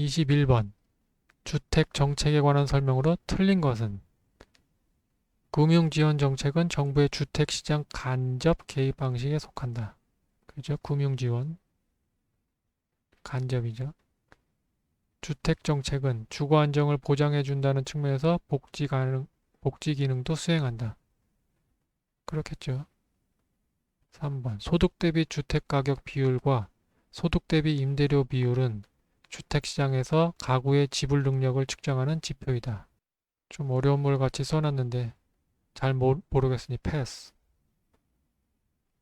21번. 주택 정책에 관한 설명으로 틀린 것은? 금융지원 정책은 정부의 주택시장 간접 개입 방식에 속한다. 그죠? 금융지원. 간접이죠. 주택 정책은 주거 안정을 보장해 준다는 측면에서 복지 기능도 수행한다. 그렇겠죠. 3번. 소득 대비 주택 가격 비율과 소득 대비 임대료 비율은 주택시장에서 가구의 지불 능력을 측정하는 지표이다. 좀 어려운 물 같이 써놨는데 잘 모르겠으니 패스.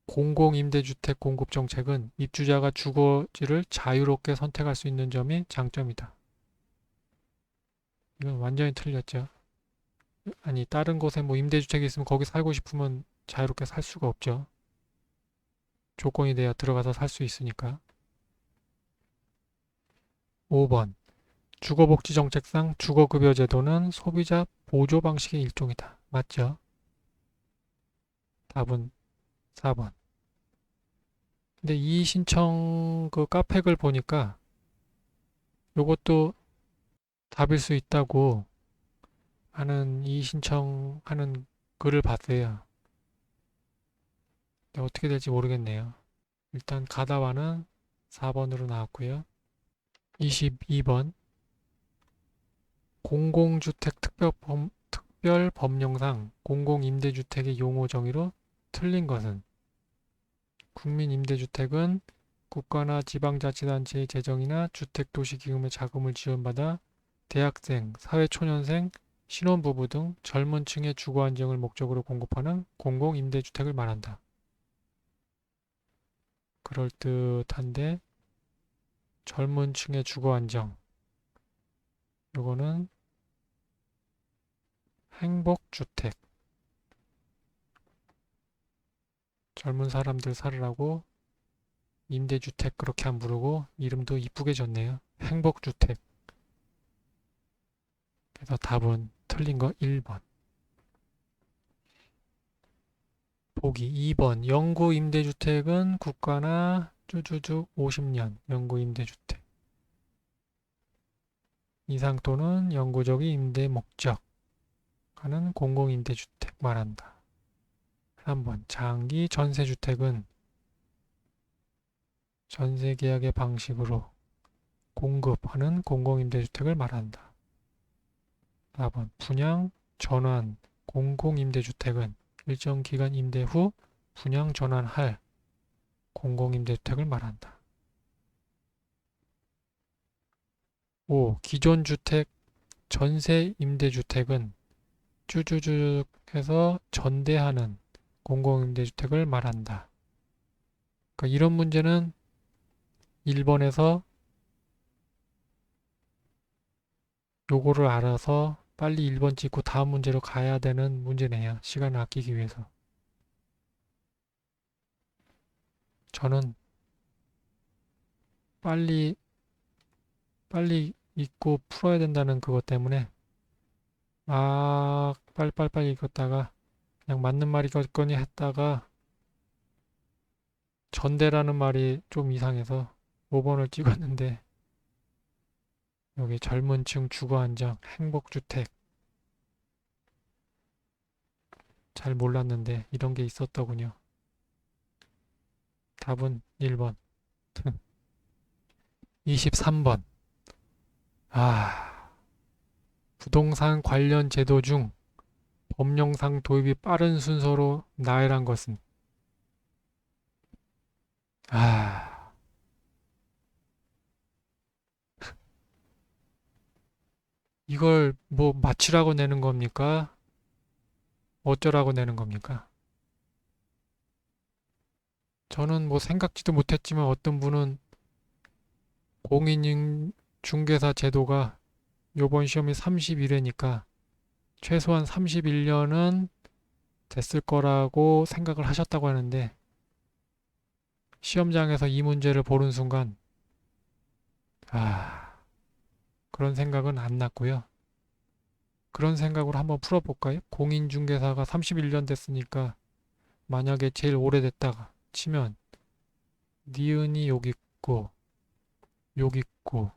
공공임대주택 공급 정책은 입주자가 주거지를 자유롭게 선택할 수 있는 점이 장점이다. 이건 완전히 틀렸죠. 아니, 다른 곳에 뭐 임대주택이 있으면 거기 살고 싶으면 자유롭게 살 수가 없죠. 조건이 돼야 들어가서 살 수 있으니까. 5번. 주거복지정책상 주거급여 제도는 소비자 보조 방식의 일종이다. 맞죠? 답은 4번. 근데 이 신청 그 카페글 보니까 요것도 답일 수 있다고 하는 이 신청하는 글을 봤어요. 근데 어떻게 될지 모르겠네요. 일단 가다와는 4번으로 나왔고요. 22번. 공공주택 특별 법령상 공공임대주택의 용어 정의로 틀린 것은? 국민임대주택은 국가나 지방자치단체의 재정이나 주택도시기금의 자금을 지원받아 대학생, 사회초년생, 신혼부부 등 젊은 층의 주거 안정을 목적으로 공급하는 공공임대주택을 말한다. 그럴듯한데 젊은 층의 주거 안정. 요거는 행복주택. 젊은 사람들 살으라고 임대주택 그렇게 안 부르고 이름도 이쁘게 졌네요. 행복주택. 그래서 답은 틀린 거 1번. 보기 2번. 영구 임대주택은 국가나 쭈쭈쭈 50년 영구 임대주택 이상 또는 영구적인 임대 목적 하는 공공임대주택 말한다. 3번. 장기 전세주택은 전세계약의 방식으로 공급하는 공공임대주택을 말한다. 4번. 분양, 전환, 공공임대주택은 일정 기간 임대 후 분양 전환할 공공임대주택을 말한다. 5. 기존 주택 전세 임대주택은 쭈쭈쭈 해서 전대하는 공공임대주택을 말한다. 그러니까 이런 문제는 1번에서 요거를 알아서 빨리 1번 찍고 다음 문제로 가야 되는 문제네요. 시간을 아끼기 위해서. 저는 빨리 읽고 풀어야 된다는 그것 때문에 막 빨리빨리 읽었다가 그냥 맞는 말이겠거니 했다가 전대라는 말이 좀 이상해서 5번을 찍었는데 여기 젊은 층 주거안정 행복주택 잘 몰랐는데 이런 게 있었더군요. 답은 1번. 23번. 부동산 관련 제도 중 법령상 도입이 빠른 순서로 나열한 것은? 아, 이걸 뭐 맞추라고 내는 겁니까? 어쩌라고 내는 겁니까? 저는 뭐 생각지도 못했지만 어떤 분은 공인중개사 제도가 요번 시험이 31회니까 최소한 31년은 됐을 거라고 생각을 하셨다고 하는데 시험장에서 이 문제를 보는 순간 그런 생각은 안 났고요. 그런 생각으로 한번 풀어볼까요? 공인중개사가 31년 됐으니까 만약에 제일 오래됐다가 치면 니은이 여기 있고 여기 있고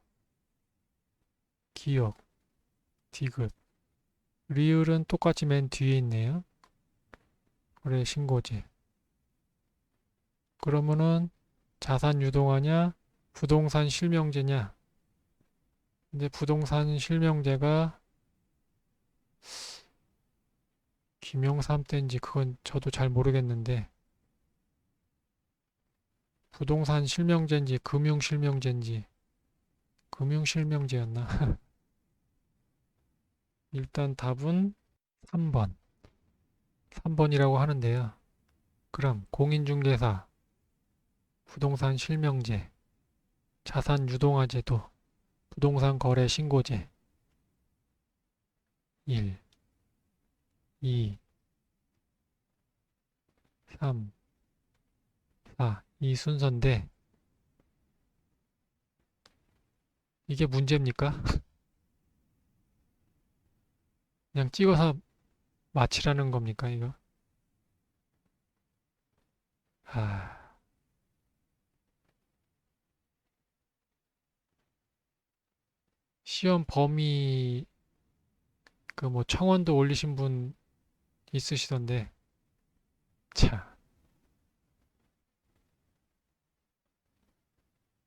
기역, 디귿. 리을은 똑같이 맨 뒤에 있네요. 거래 신고제. 그러면은 자산 유동화냐, 부동산 실명제냐. 근데 부동산 실명제가 김영삼 때인지 그건 저도 잘 모르겠는데 부동산 실명제인지 금융 실명제인지 금융 실명제였나? 일단 답은 3번. 3번이라고 하는데요. 그럼 공인중개사, 부동산 실명제, 자산 유동화 제도, 부동산 거래 신고제 1, 2, 3, 4 이 순서인데 이게 문제입니까? 그냥 찍어서 맞히라는 겁니까, 이거? 아, 시험 범위 그 뭐 청원도 올리신 분 있으시던데 자,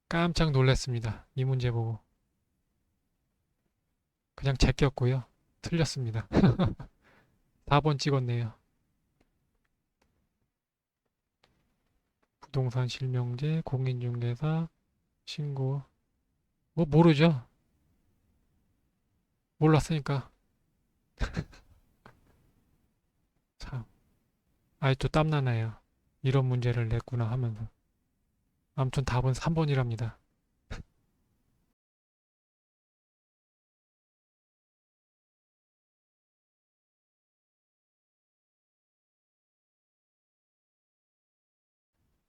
깜짝 놀랐습니다. 이 문제 보고. 그냥 제꼈고요. 틀렸습니다. 4번 찍었네요. 부동산 실명제, 공인중개사, 신고. 뭐 모르죠? 몰랐으니까. 참, 아직도 땀나네요. 이런 문제를 냈구나 하면서. 아무튼 답은 3번이랍니다.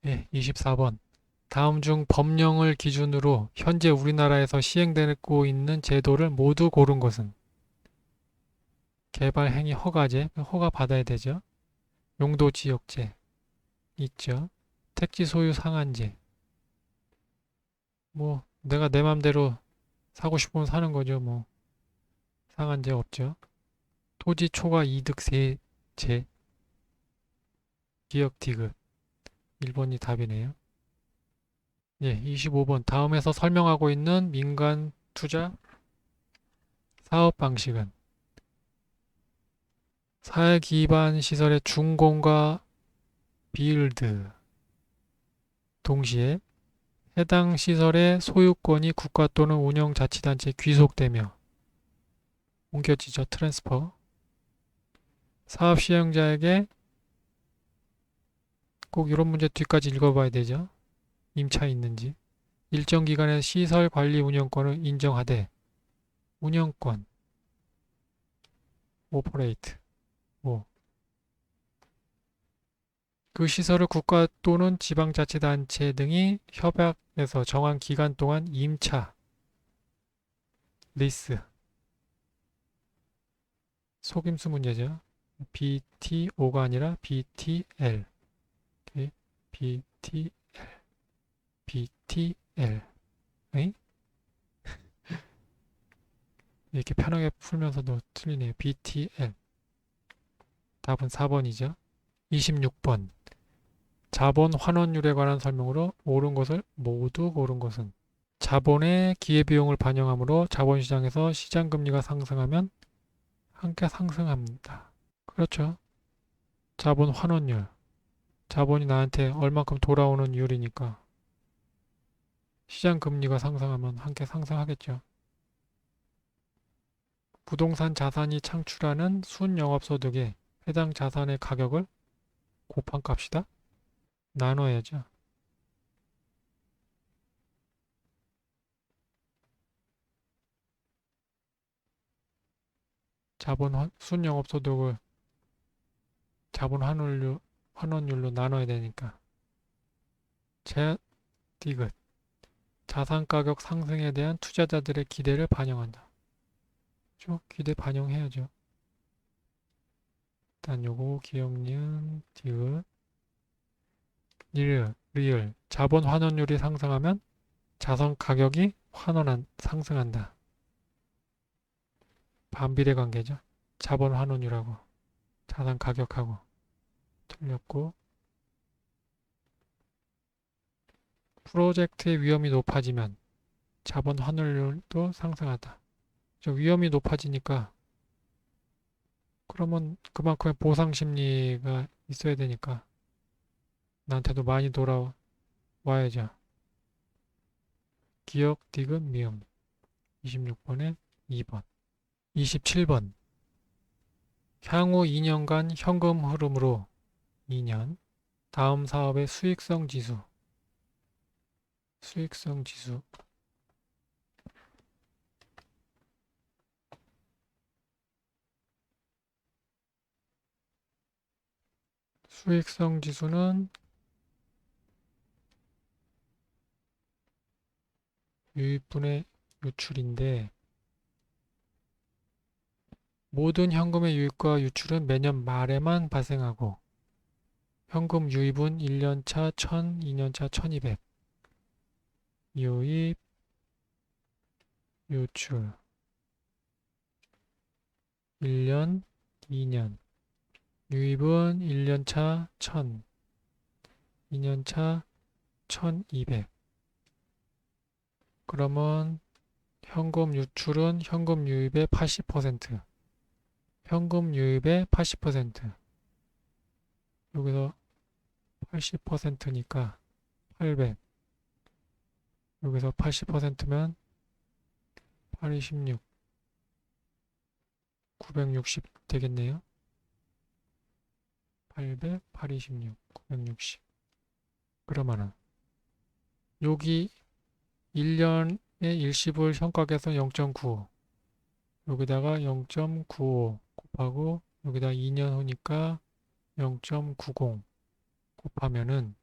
예, 24번. 다음 중 법령을 기준으로 현재 우리나라에서 시행되고 있는 제도를 모두 고른 것은 개발 행위 허가제, 허가 받아야 되죠. 용도지역제 있죠. 택지 소유 상한제. 뭐 내가 내 맘대로 사고 싶으면 사는 거죠. 뭐 상한제 없죠. 토지 초과 이득세제, 기역 디귿. 1번이 답이네요. 예, 25번. 다음에서 설명하고 있는 민간 투자 사업 방식은 사회 기반 시설의 준공과 비일드 동시에 해당 시설의 소유권이 국가 또는 운영자치단체에 귀속되며 옮겨지죠. 트랜스퍼. 사업 시행자에게 꼭 이런 문제 뒤까지 읽어봐야 되죠. 임차 있는지. 일정 기간의 시설 관리 운영권을 인정하되 운영권, 오퍼레이트, 뭐. 그 시설을 국가 또는 지방자치단체 등이 협약해서 정한 기간 동안 임차, 리스, 속임수 문제죠. BTO가 아니라 BTL. BTL. BTL. 에? 이렇게 편하게 풀면서도 틀리네요. BTL. 답은 4번이죠. 26번. 자본 환원율에 관한 설명으로 옳은 것을 모두 고른 것은 자본의 기회비용을 반영하므로 자본시장에서 시장금리가 상승하면 함께 상승합니다. 그렇죠. 자본 환원율. 자본이 나한테 얼만큼 돌아오는 율이니까 시장금리가 상승하면 함께 상승하겠죠. 부동산 자산이 창출하는 순영업소득에 해당 자산의 가격을 곱한 값이다. 나눠야죠. 순영업소득을 자본 환원율로 나눠야 되니까. 디귿. 자산 가격 상승에 대한 투자자들의 기대를 반영한다. 기대 반영해야죠. 일단 요거 기억니은 디귿. 리을. 자본 환원율이 상승하면 자산 가격이 상승한다. 반비례 관계죠. 자본 환원율하고 자산 가격하고 틀렸고, 프로젝트의 위험이 높아지면 자본 환원율도 상승하다. 저 위험이 높아지니까 그러면 그만큼의 보상 심리가 있어야 되니까 나한테도 많이 돌아와야죠. 기억, 디귿, 미음. 26번에 2번. 27번. 향후 2년간 현금 흐름으로 2년. 다음 사업의 수익성 지수. 수익성 지수. 수익성 지수는 유입분의 유출인데, 모든 현금의 유입과 유출은 매년 말에만 발생하고 현금 유입은 1년차 1000, 2년차 1200. 유입, 유출 1년, 2년. 유입은 1년차 1000, 2년차 1200. 그러면 현금 유출은 현금 유입의 80%. 현금 유입의 80%. 여기서 80%니까 800. 여기서 80%면 826, 960 되겠네요. 800, 826, 960. 그러면은 여기 1년의 일시불 현가계산 0.95, 여기다가 0.95 곱하고 여기다 2년 후니까 0.90 곱하면은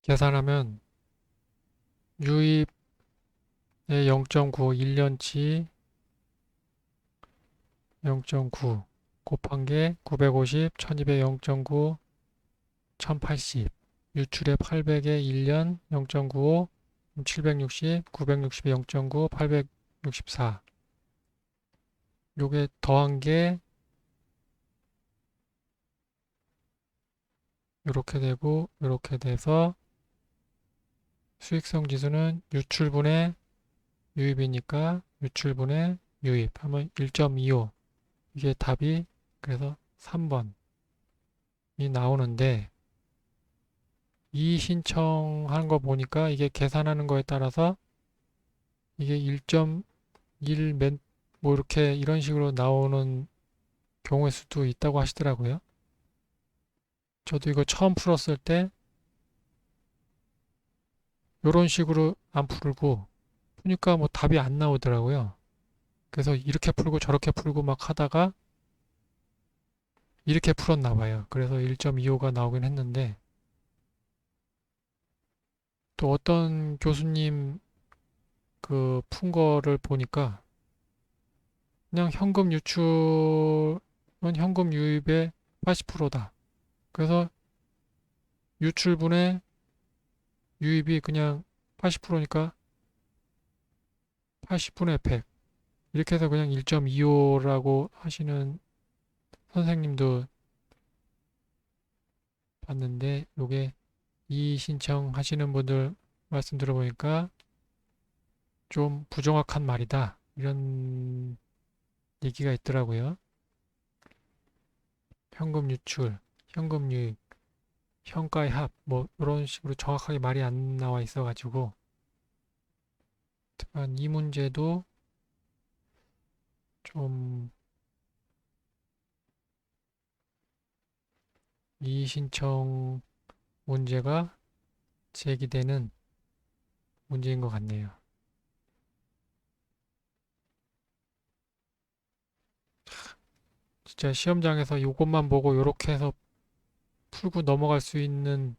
계산하면 유입의 0.95, 1년치 0.9 곱한 게 950, 1200 0.9, 1080. 유출의 800에 1년 0.95, 760, 960에 0.9, 864. 요게 더한 게 요렇게 되고 요렇게 돼서 수익성 지수는 유출분의 유입이니까 유출분의 유입 하면 1.25. 이게 답이 그래서 3번이 나오는데, 이 신청하는 거 보니까 이게 계산하는 거에 따라서 이게 1.1 뭐 이렇게 이런 식으로 나오는 경우의 수도 있다고 하시더라고요. 저도 이거 처음 풀었을 때 이런 식으로 안 풀고 푸니까 뭐 답이 안 나오더라고요. 그래서 이렇게 풀고 저렇게 풀고 막 하다가 이렇게 풀었나 봐요. 그래서 1.25가 나오긴 했는데, 또 어떤 교수님 그 푼 거를 보니까 그냥 현금 유출은 현금 유입의 80%다. 그래서 유출분의 유입이 그냥 80%니까 80분의 100. 이렇게 해서 그냥 1.25라고 하시는 선생님도 봤는데, 요게 이 신청하시는 분들 말씀 들어보니까 좀 부정확한 말이다. 이런 얘기가 있더라고요. 현금 유출, 현금 유입, 현가의 합, 뭐 이런 식으로 정확하게 말이 안 나와 있어가지고, 이 문제도 좀 이 신청 문제가 제기되는 문제인 것 같네요. 진짜 시험장에서 이것만 보고 이렇게 해서 풀고 넘어갈 수 있는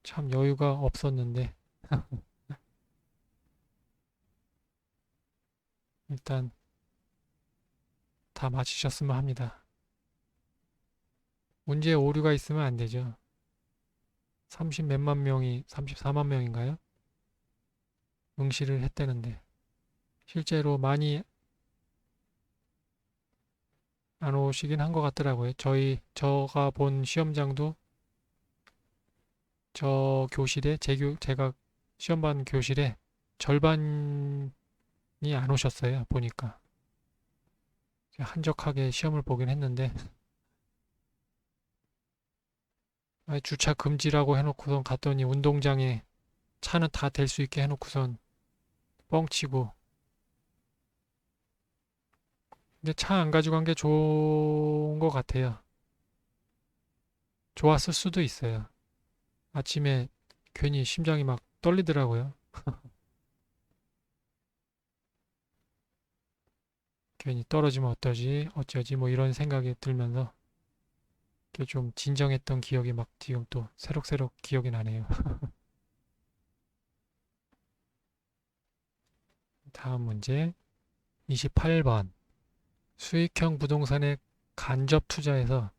참 여유가 없었는데 일단 다 맞히셨으면 합니다. 문제에 오류가 있으면 안 되죠. 30 몇만 명이 34만 명인가요? 응시를 했다는데 실제로 많이 안 오시긴 한 것 같더라고요. 제가 본 시험장도 저 교실에, 제가 시험 반 교실에 절반이 안 오셨어요. 보니까. 한적하게 시험을 보긴 했는데, 주차 금지라고 해놓고선 갔더니 운동장에 차는 다 댈 수 있게 해놓고선 뻥치고. 근데 차 안 가지고 간 게 좋은 것 같아요. 좋았을 수도 있어요. 아침에 괜히 심장이 막 떨리더라고요. 괜히 떨어지면 어떠지, 어쩌지, 뭐 이런 생각이 들면서 좀 진정했던 기억이 막 지금 또 새록새록 기억이 나네요. 다음 문제 28번. 수익형 부동산에 간접 투자해서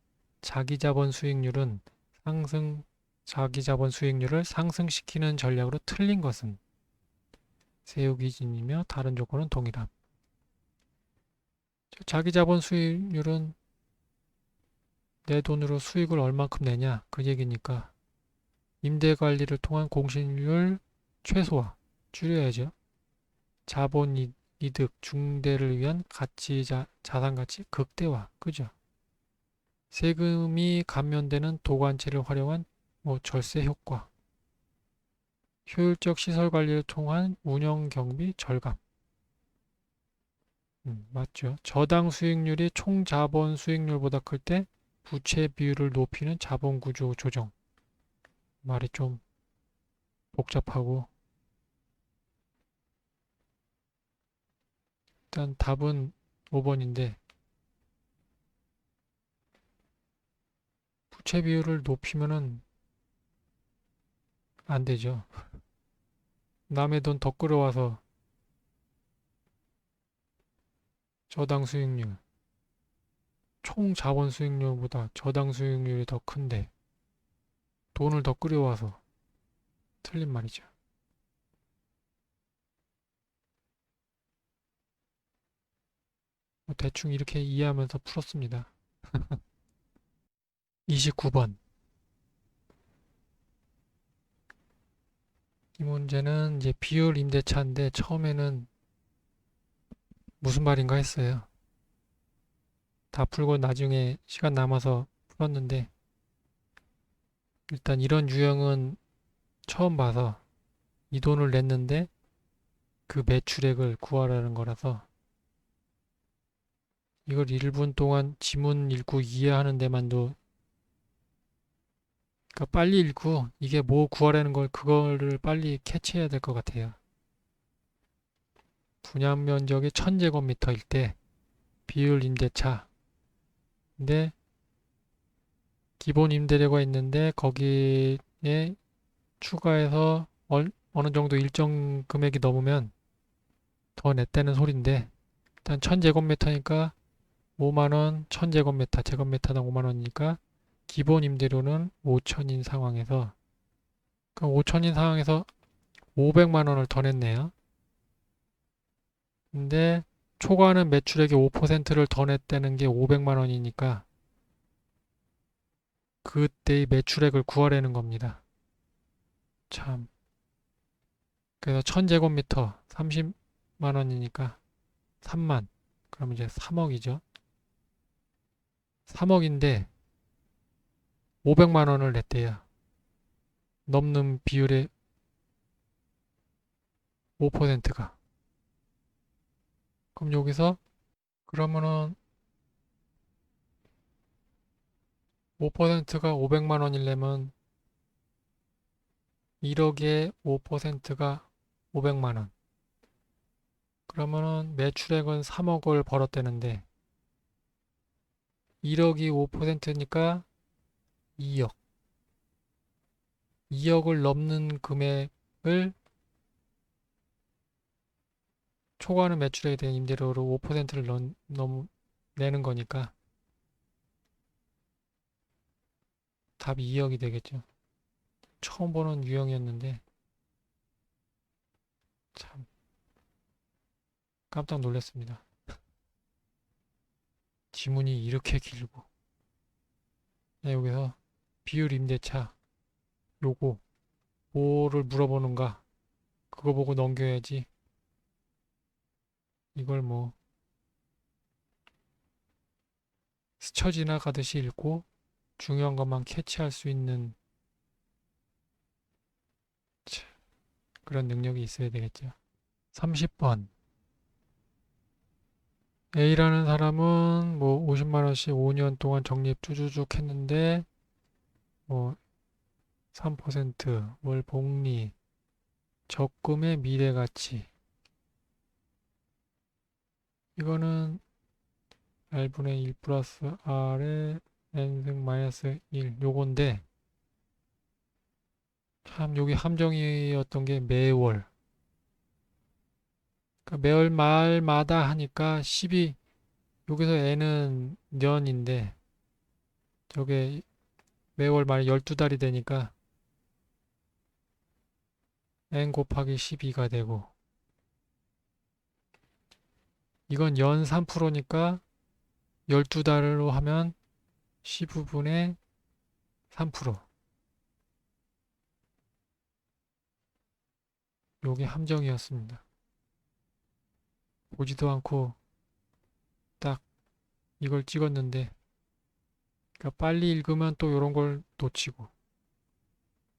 상승, 자기 자본 수익률을 상승시키는 전략으로 틀린 것은 세우기준이며 다른 조건은 동일함. 자기 자본 수익률은 내 돈으로 수익을 얼만큼 내냐 그 얘기니까 임대 관리를 통한 공실률 최소화 줄여야죠. 자본 이득 중대를 위한 자산 가치 극대화. 그죠? 세금이 감면되는 도관체를 활용한 뭐 절세 효과. 효율적 시설 관리를 통한 운영 경비 절감. 맞죠. 저당 수익률이 총 자본 수익률보다 클 때 부채 비율을 높이는 자본 구조 조정. 말이 좀 복잡하고 일단 답은 5번인데 부채 비율을 높이면은 안 되죠. 남의 돈 더 끌어와서 저당 수익률, 총 자본 수익률보다 저당 수익률이 더 큰데 돈을 더 끌어와서 틀린 말이죠. 뭐 대충 이렇게 이해하면서 풀었습니다. 29번. 이 문제는 이제 비율 임대차인데 처음에는 무슨 말인가 했어요. 다 풀고 나중에 시간 남아서 풀었는데 일단 이런 유형은 처음 봐서 이 돈을 냈는데 그 매출액을 구하라는 거라서 이걸 1분 동안 지문 읽고 이해하는 데만도 그러니까 빨리 읽고 이게 뭐 구하라는 걸 그거를 빨리 캐치해야 될 것 같아요. 분양 면적이 1000제곱미터일 때 비율 임대차 근데 기본 임대료가 있는데 거기에 추가해서 어느 정도 일정 금액이 넘으면 더 냈다는 소린데 일단 1000제곱미터니까 5만원 1000제곱미터 제곱미터당 5만원이니까 기본 임대료는 5천인 상황에서 그 5천인 상황에서 500만원을 더 냈네요. 근데 초과하는 매출액의 5%를 더 냈다는 게 500만원이니까 그때의 매출액을 구하라는 겁니다. 참. 그래서 1000제곱미터 30만원이니까 3만. 그러면 이제 3억이죠. 3억인데 500만원을 냈대요. 넘는 비율의 5%가. 그럼 여기서 그러면은 5%가 500만원이려면 1억에 5%가 500만원. 그러면은 매출액은 3억을 벌었대는데 1억이 5%니까 2억. 2억을 넘는 금액을 초과하는 매출액에 대한 임대료로 5%를 내는 거니까 답이 2억이 되겠죠. 처음 보는 유형이었는데 참 깜짝 놀랐습니다. 지문이 이렇게 길고. 네, 여기서 비율 임대차 요거 뭐를 물어보는가 그거 보고 넘겨야지. 이걸 뭐 스쳐 지나가듯이 읽고 중요한 것만 캐치할 수 있는 그런 능력이 있어야 되겠죠. 30번. A라는 사람은 뭐 50만 원씩 5년 동안 적립 쭈쭈쭉 했는데 뭐 3%월 복리 적금의 미래 가치 이거는 R분의 1 플러스 R의 N승 마이너스 1 요건데 참 여기 함정이었던 게 매월 그러니까 매월 말마다 하니까 12 여기서 N은 년인데 저게 매월 말 12달이 되니까 N 곱하기 12가 되고 이건 연 3%니까 12달로 하면 15분의 3%. 요게 함정이었습니다. 보지도 않고 딱 이걸 찍었는데 그러니까 빨리 읽으면 또 요런 걸 놓치고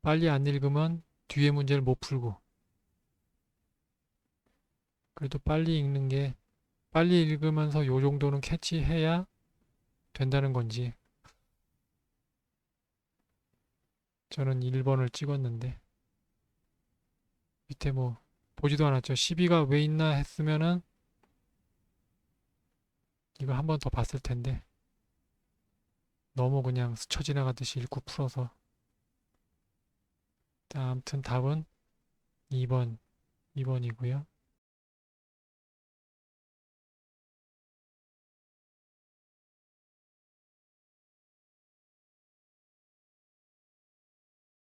빨리 안 읽으면 뒤에 문제를 못 풀고 그래도 빨리 읽는 게 빨리 읽으면서 요 정도는 캐치해야 된다는 건지 저는 1번을 찍었는데 밑에 뭐 보지도 않았죠. 12가 왜 있나 했으면은 이거 한 번 더 봤을 텐데 너무 그냥 스쳐 지나가듯이 읽고 풀어서 아무튼 답은 2번이고요.